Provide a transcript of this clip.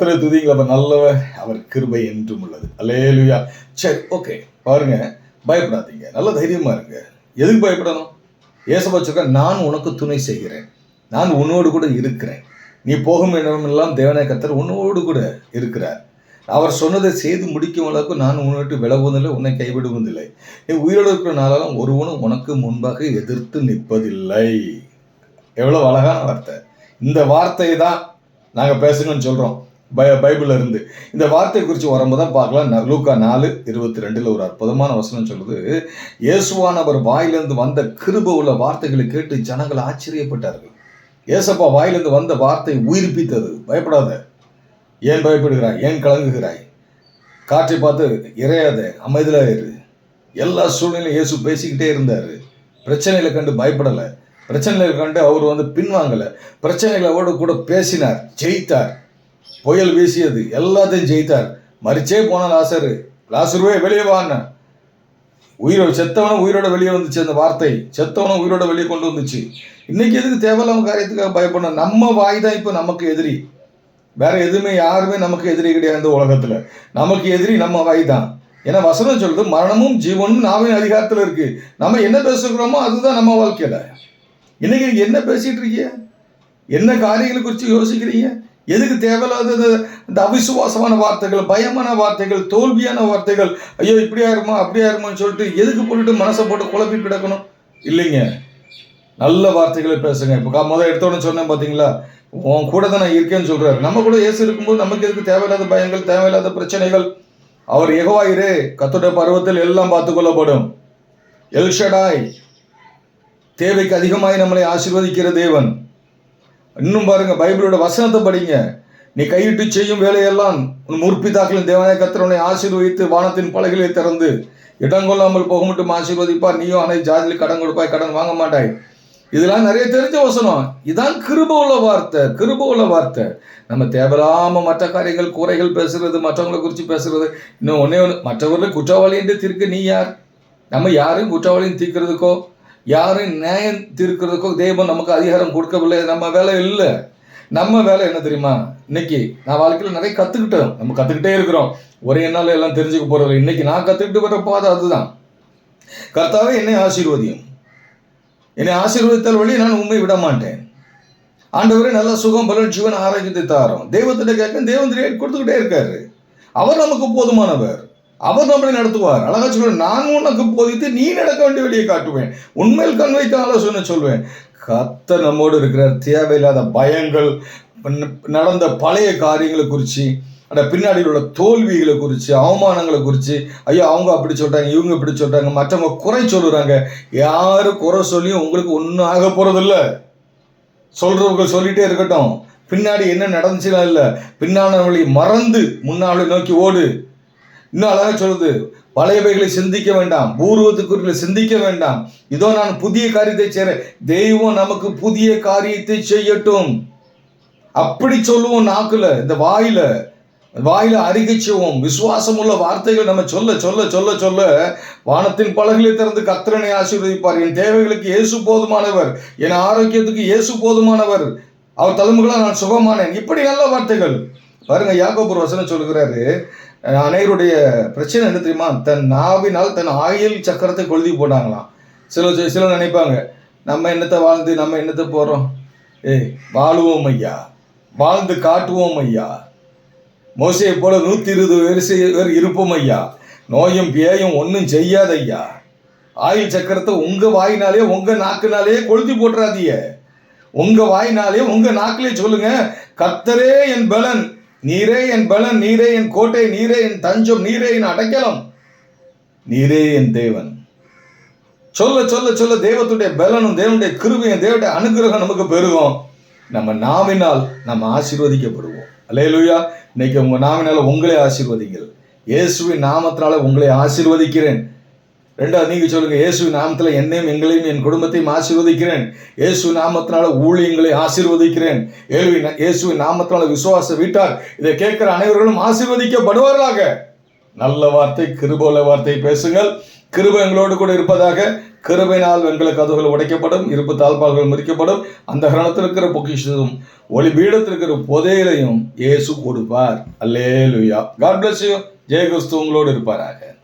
துதிங்கள். அவர் நல்லவர், அவர் கிருபை என்றும் உள்ளது. அல்லேலூயா. சரி, ஓகே. பாருங்க, பயப்படாதீங்க, நல்ல தைரியமா இருங்க. எதுக்கு பயப்படணும்? ஏசப்பா சொல்ற, நான் உனக்கு துணை செய்கிறேன், நான் உன்னோடு கூட இருக்கிறேன், நீ போகும் இடமெல்லாம் தேவனாய கர்த்தர் உன்னோடு கூட இருக்கிறார். அவர் சொன்னதை செய்து முடிக்கும் அளவுக்கு நான் உன்னை விலகுவதில்லை, உன்னை கைவிடுவதில்லை. நீ உயிரோடு இருக்கிற நாளாலும் ஒருவனும் உனக்கு முன்பாக எதிர்த்து நிற்பதில்லை. எவ்வளவு அழகான வார்த்தை! இந்த வார்த்தையை தான் நாங்கள் பேசுங்கன்னு சொல்றோம் பைபிள்ல இருந்து. இந்த வார்த்தை குறித்து வரும்போது தான் பார்க்கலாம். லூக்கா 4:22 ஒரு அற்புதமான வசனம் சொல்லுது, இயேசுவானவர் வாயிலிருந்து வந்த கிருபை உள்ள வார்த்தைகளை கேட்டு ஜனங்கள் ஆச்சரியப்பட்டார்கள். ஏசப்பா வாயிலிருந்து வந்த வார்த்தை உயிர்ப்பித்தது. பயப்படாத. ஏன் பயப்படுகிறாய்? ஏன் கலங்குகிறாய்? காற்றை பார்த்து இறையாத, அமைதியாக இரு. எல்லா சூழ்நிலையும் இயேசு பேசிக்கிட்டே இருந்தார். பிரச்சனைகளை கண்டு பயப்படலை, பிரச்சனைகளை கண்டு அவர் பின்வாங்கலை, பிரச்சனைகளோடு கூட பேசினார், ஜெயித்தார். புயல் வீசியது, எல்லாத்தையும் ஜெயித்தார். மறிச்சே போன லாசருவே வெளியே வாங்க. உயிரோடு செத்தவனும் உயிரோட வெளியே வந்துச்சு. அந்த வார்த்தை செத்தவனும் உயிரோட வெளியே கொண்டு வந்துச்சு. இன்னைக்கு எதுக்கு தேவையில்லாம காரியத்துக்காக பயப்படணும்? நம்ம வாய் தான் இப்போ நமக்கு எதிரி. வேற எதுவுமே யாருமே நமக்கு எதிரி கிடையாது இந்த உலகத்துல. நமக்கு எதிரி நம்ம வாய் தான். ஏன்னா வசனம் சொல்லுது, மரணமும் ஜீவனும் நாவின் அதிகாரத்தில் இருக்கு. நம்ம என்ன பேசுகிறோமோ அதுதான் நம்ம வாழ்க்கையில. இன்னைக்கு நீங்க என்ன பேசிட்டு இருக்கீங்க? என்ன காரியங்களை குறித்து யோசிக்கிறீங்க? எதுக்கு தேவையில்லாத இந்த அவிசுவாசமான வார்த்தைகள், பயமான வார்த்தைகள், தோல்வியான வார்த்தைகள், ஐயோ இப்படியா இருமா அப்படியா இருமான்னு சொல்லிட்டு எதுக்கு போட்டுட்டு மனசை போட்டு குழப்பி கிடக்கணும்? இல்லைங்க, நல்ல வார்த்தைகளை பேசுங்க. இப்போ முதல் எடுத்தோன்னு சொன்னேன் பார்த்தீங்களா, உன் கூட தான் நான் இருக்கேன்னு சொல்றாரு. நம்ம கூட இயேசு இருக்கும்போது நமக்கு எதுக்கு தேவையில்லாத பயங்கள், தேவையில்லாத பிரச்சனைகள்? அவர் யெகோவா, கர்த்தருடைய பருவத்தில் எல்லாம் பார்த்து கொள்ளப்படும். எல்ஷடாய், தேவைக்கு அதிகமாய் நம்மளை ஆசீர்வதிக்கிற தேவன். இன்னும் பாருங்க, பைபிளோட வசனத்தை படிங்க. நீ கையிட்டு செய்யும் வேலையெல்லாம் உன் முற்பிதாக்களின் தேவனாய கர்த்தர் உன்னை ஆசீர்வதித்து வானத்தின் பலகைகளை திறந்து இடங்கொள்ளாமல் போக மட்டும் ஆசீர்வதிப்பார். நீயும் அனை ஜாதியில் கடன் கொடுப்பாய், கடன் வாங்க மாட்டாய். இதெல்லாம் நிறைய தெரிஞ்ச வசனம். இதான் கிருபை உள்ள வார்த்தை, கிருபை உள்ள வார்த்தை. நம்ம தேவையில்லாம மற்ற காரியங்கள், குறைகள் பேசுறது, மற்றவங்களை குறித்து பேசுறது. இன்னும் ஒன்னே ஒன்று, மற்றவர்கள் குற்றவாளி என்று தீர்க்க நீ யார்? நம்ம யாரும் குற்றவாளின்னு தீர்க்கிறதுக்கோ யாரும் நியாயம் தீர்க்கிறதுக்கோ தெய்வம் நமக்கு அதிகாரம் கொடுக்கவில்லை. நம்ம வேலை இல்லை. நம்ம வேலை என்ன தெரியுமா? இன்னைக்கு நான் வாழ்க்கையில் நிறைய கற்றுக்கிட்டோம். நம்ம கற்றுக்கிட்டே இருக்கிறோம். ஒரே நாள் எல்லாம் தெரிஞ்சுக்க போறது. இன்னைக்கு நான் கற்றுக்கிட்டு வர பாதை அதுதான். கர்த்தாவே என்னை ஆசீர்வதியும், என்னை ஆசீர்வதித்தால் வழி நான் உண்மை விட மாட்டேன். ஆண்டவரே நல்ல சுகம், பலன், ஜீவன், ஆரோக்கியத்தை தாரோம். தெய்வத்திட்ட கேட்க தேவன் கொடுத்துக்கிட்டே இருக்காரு. அவர் நமக்கு போதுமானவர். அவர் நம்மளை நடத்துவார். அழகா சொல்ற, நான் உனக்கு போதித்து நீ நடக்க வேண்டிய வழியை காட்டுவேன், உண்மையில் கண் வைத்து ஆலோசனை சொல்வேன். கர்த்தர் நம்மோடு இருக்கிறார். தேவையில்லாத பயங்கள், நடந்த பழைய காரியங்களை குறித்து, அந்த பின்னாடியில் உள்ள தோல்விகளை குறித்து, அவமானங்களை குறித்து, ஐயோ அவங்க அப்படி சொல்லிட்டாங்க, இவங்க இப்படி சொல்லிட்டாங்க, மற்றவங்க குறை சொல்லுறாங்க. யாரும் குறை சொல்லியும் உங்களுக்கு ஒன்றும் ஆக போறதில்ல. சொல்றவங்க சொல்லிட்டே இருக்கட்டும். பின்னாடி என்ன நடந்துச்சுன்னா இல்லை, பின்னாடி மறந்து முன்னாடி நோக்கி ஓடு. இன்னும் அழகா சொல்லுது, பழையவைகளை சிந்திக்க வேண்டாம், பூர்வத்துக்குரியவை சிந்திக்க வேண்டாம், இதோ நான் புதிய காரியத்தை செய்றேன். தெய்வம் நமக்கு புதிய காரியத்தை செய்யட்டும். அப்படி சொல்லுவோம். நாக்குல, இந்த வாயில அறிக்கை செய்வோம். விசுவாசம் உள்ள வார்த்தைகள் நம்ம சொல்ல சொல்ல சொல்ல சொல்ல வானத்தின் பலகைகளை திறந்து கர்த்தரனை ஆசீர்வதிப்பார். என் தேவைகளுக்கு இயேசு போதுமானவர், என் ஆரோக்கியத்துக்கு இயேசு போதுமானவர், அவர் தலைமுகளால் நான் சுகமானேன். இப்படி நல்ல வார்த்தைகள் பாருங்க. யாக்கோபு ஒரு வசனம் சொல்லுகிறாரு, அனைவருடைய பிரச்சனை என்ன தெரியுமா? தன் நாவினால் தன் ஆயில் சக்கரத்தை கொளுத்தி போட்டாங்களாம். சில நினைப்பாங்க, நம்ம என்னத்தை வாழ்ந்து நம்ம என்னத்தை போகிறோம்? வாழுவோம் ஐயா, வாழ்ந்து காட்டுவோம் ஐயா, மோசையை போல 120 பேர் இருப்போம் ஐயா, நோயும் பேயும் ஒன்றும் செய்யாத ஐயா. ஆயில் சக்கரத்தை உங்க வாயினாலே உங்க நாக்குனாலே கொளுத்தி போட்டுறாதீங்க. உங்க வாயினாலே உங்க நாக்கிலே சொல்லுங்க, கர்த்தரே என் பலன், நீரே என் பலன், நீரே என் கோட்டை, நீரே என் தஞ்சம், நீரே என் அடைக்கலம், நீரே என் தேவன். சொல்ல சொல்ல சொல்ல தெய்வத்துடைய பலனும் தேவனுடைய கிருபையும் தேவனுடைய அனுகிரகம் நமக்கு பெருகும். நம்ம நாவினால் நம்ம ஆசீர்வதிக்கப்படுவோம். அல்லேலூயா. இன்னைக்கு உங்க நாவினால உங்களே ஆசீர்வதிங்கள். இயேசுவின் நாமத்தினால உங்களை ஆசீர்வதிக்கிறேன். ரெண்டாவது நீங்க சொல்லுங்க, இயேசுவின் நாமத்தில் என்னையும் எங்களையும் என் குடும்பத்தையும் ஆசீர்வதிக்கிறேன். இயேசுவின் நாமத்தினால ஊழியங்களை ஆசீர்வதிக்கிறேன். இயேசுவின் நாமத்தினால விசுவாச வீட்டார் இதை கேட்கிற அனைவர்களும் ஆசீர்வதிக்கப்படுவார்களாக. நல்ல வார்த்தை, கிருபையுள்ள வார்த்தை பேசுங்கள். கிருபை எங்களோடு கூட இருப்பதாக. கிருபையினால் வெண்கல கதவுகள் உடைக்கப்படும், இருப்பு தாழ்பால்கள் முறிக்கப்படும். அந்த கிரணத்தில் இருக்கிற பொக்கிஷமும் ஒளி பீடத்தில் இருக்கிற புதையலையும் இயேசு கொடுப்பார். அல்லேலூயா. God bless you. ஜெய கிறிஸ்து உங்களோடு இருப்பாராக.